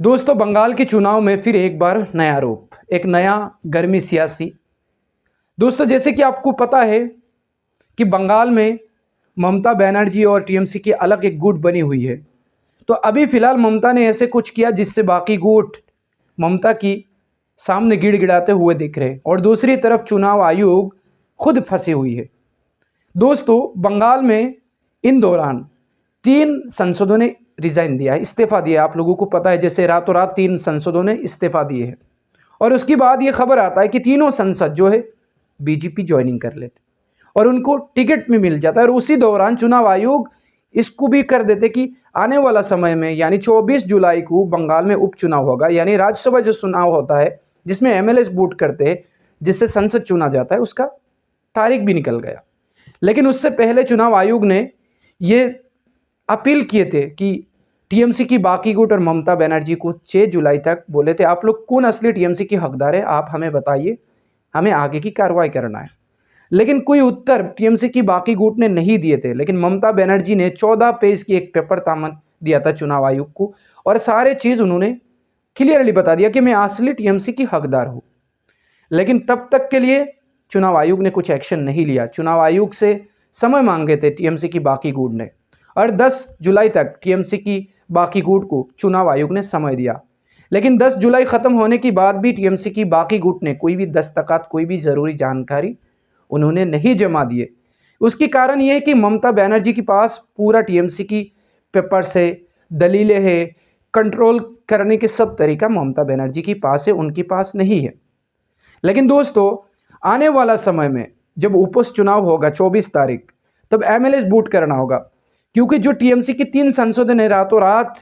दोस्तों, बंगाल के चुनाव में फिर एक बार नया रूप, एक नया गर्मी सियासी। दोस्तों, जैसे कि आपको पता है कि बंगाल में ममता बनर्जी और टीएमसी की अलग एक गुट बनी हुई है। तो अभी फिलहाल ममता ने ऐसे कुछ किया जिससे बाकी गुट ममता की सामने गिड़गिड़ाते हुए दिख रहे हैं और दूसरी तरफ चुनाव आयोग खुद फंसी हुई है। दोस्तों, बंगाल में इन दौरान 3 सांसदों ने रिज़ाइन दिया है, इस्तीफ़ा दिया है। आप लोगों को पता है, जैसे रातों रात 3 सांसदों ने इस्तीफ़ा दिए हैं और उसके बाद ये खबर आता है कि तीनों सांसद जो है बीजेपी ज्वाइनिंग कर लेते और उनको टिकट भी मिल जाता है। और उसी दौरान चुनाव आयोग इसको भी कर देते कि आने वाला समय में यानी 24 जुलाई को बंगाल में उपचुनाव होगा, यानी राज्यसभा जो चुनाव होता है जिसमें एमएलए वोट करते हैं, जिससे संसद चुना जाता है, उसका तारीख भी निकल गया। लेकिन उससे पहले चुनाव आयोग ने ये अपील किए थे कि टीएमसी की बाकी गुट और ममता बनर्जी को 6 जुलाई तक बोले थे, आप लोग कौन असली टीएमसी की हकदार है, आप हमें बताइए, हमें आगे की कार्रवाई करना है। लेकिन कोई उत्तर टीएमसी की बाकी गुट ने नहीं दिए थे। लेकिन ममता बनर्जी ने 14 पेज की एक पेपर तामन दिया था चुनाव आयोग को और सारे चीज़ उन्होंने क्लियरली बता दिया कि मैं असली टीएमसी की हकदार हूँ। लेकिन तब तक के लिए चुनाव आयोग ने कुछ एक्शन नहीं लिया। चुनाव आयोग से समय मांगे थे टीएमसी की बाकी गुट ने और 10 जुलाई तक टीएमसी की बाकी गुट को चुनाव आयोग ने समय दिया। लेकिन 10 जुलाई ख़त्म होने के बाद भी टीएमसी की बाकी गुट ने कोई भी दस्तखत, कोई भी ज़रूरी जानकारी उन्होंने नहीं जमा दिए। उसकी कारण ये है कि ममता बनर्जी के पास पूरा टीएमसी की पेपर्स है, दलीलें हैं, कंट्रोल करने के सब तरीका ममता बनर्जी के पास है, उनके पास नहीं है। लेकिन दोस्तों, आने वाला समय में जब उपचुनाव होगा 24 तारीख, तब एमएलए वोट करना होगा, क्योंकि जो टीएमसी की 3 सांसदों ने रातों रात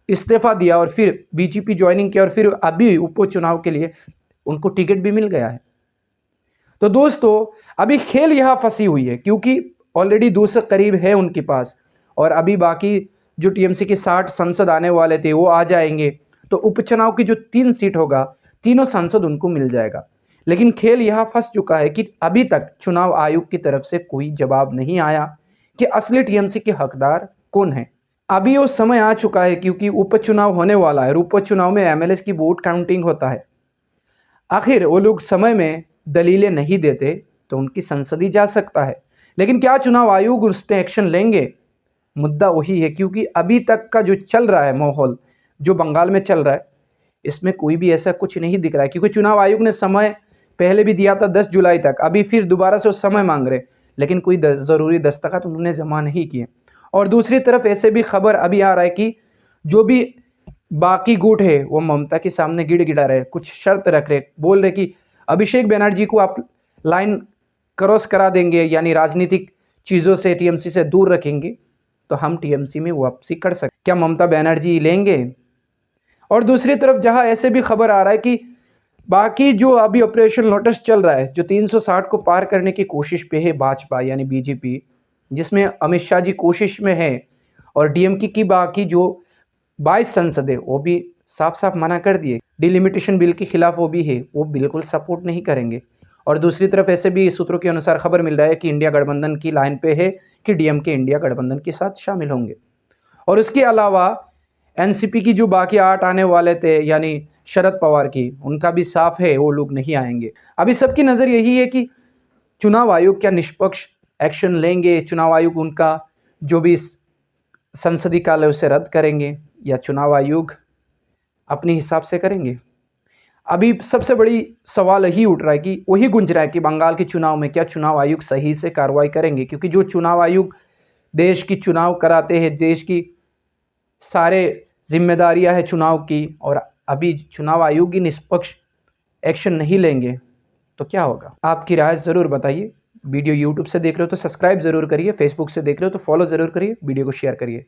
इस्तीफा दिया और फिर बीजेपी ज्वाइनिंग किया और फिर अभी उपचुनाव के लिए उनको टिकट भी मिल गया है। तो दोस्तों, अभी खेल यहाँ फंसी हुई है क्योंकि ऑलरेडी 200 करीब है उनके पास और अभी बाकी जो टीएमसी के 60 सांसद आने वाले थे वो आ जाएंगे। तो उपचुनाव की जो 3 सीट होगा, तीनों सांसद उनको मिल जाएगा। लेकिन खेल यहाँ फंस चुका है कि अभी तक चुनाव आयोग की तरफ से कोई जवाब नहीं आया कि असली टीएमसी के हकदार कौन है। अभी वो समय आ चुका है क्योंकि उपचुनाव होने वाला है और उपचुनाव में एमएलए की वोट काउंटिंग होता है। आखिर वो लोग समय में दलीलें नहीं देते तो उनकी संसदीय जा सकता है। लेकिन क्या चुनाव आयोग उस पर एक्शन लेंगे? मुद्दा वही है, क्योंकि अभी तक का जो चल रहा है माहौल, जो बंगाल में चल रहा है, इसमें कोई भी ऐसा कुछ नहीं दिख रहा है। क्योंकि चुनाव आयोग ने समय पहले भी दिया था 10 जुलाई तक, अभी फिर दोबारा से वो समय मांग रहे, लेकिन कोई ज़रूरी दस्तखत उन्होंने जमा नहीं किए। और दूसरी तरफ ऐसे भी खबर अभी आ रहा है कि जो भी बाकी गुट है वो ममता के सामने गिड़गिड़ा रहे, कुछ शर्त रख रहे, बोल रहे कि अभिषेक बनर्जी को आप लाइन क्रॉस करा देंगे, यानी राजनीतिक चीज़ों से टीएमसी से दूर रखेंगे तो हम टीएमसी में वापसी कर सकते। क्या ममता बनर्जी लेंगे? और दूसरी तरफ जहां ऐसे भी खबर आ रहा है कि बाकी जो अभी ऑपरेशन लोटस चल रहा है, जो 360 को पार करने की कोशिश पे है भाजपा यानी बीजेपी, जिसमें अमित शाह जी कोशिश में है और डीएमके की बाकी जो 22 संसद है वो भी साफ साफ मना कर दिए, डिलिमिटेशन बिल के खिलाफ वो भी है, वो बिल्कुल सपोर्ट नहीं करेंगे। और दूसरी तरफ ऐसे भी सूत्रों के अनुसार खबर मिल रहा है कि इंडिया गठबंधन की लाइन पे है कि डीएमके इंडिया गठबंधन के साथ शामिल होंगे। और उसके अलावा एनसीपी की जो बाकी 8 आने वाले थे यानी शरद पवार की, उनका भी साफ है वो लोग नहीं आएंगे। अभी सबकी नज़र यही है कि चुनाव आयोग क्या निष्पक्ष एक्शन लेंगे, चुनाव आयोग उनका जो भी संसदीय काल है उसे रद्द करेंगे या चुनाव आयोग अपने हिसाब से करेंगे। अभी सबसे बड़ी सवाल यही उठ रहा है कि वही गुंज रहा है कि बंगाल के चुनाव में क्या चुनाव आयोग सही से कार्रवाई करेंगे, क्योंकि जो चुनाव आयोग देश की चुनाव कराते हैं, देश की सारे जिम्मेदारियां है चुनाव की, और अभी चुनाव आयोग ही निष्पक्ष एक्शन नहीं लेंगे तो क्या होगा? आपकी राय ज़रूर बताइए। वीडियो यूट्यूब से देख रहे हो तो सब्सक्राइब ज़रूर करिए, फेसबुक से देख रहे हो तो फॉलो ज़रूर करिए, वीडियो को शेयर करिए।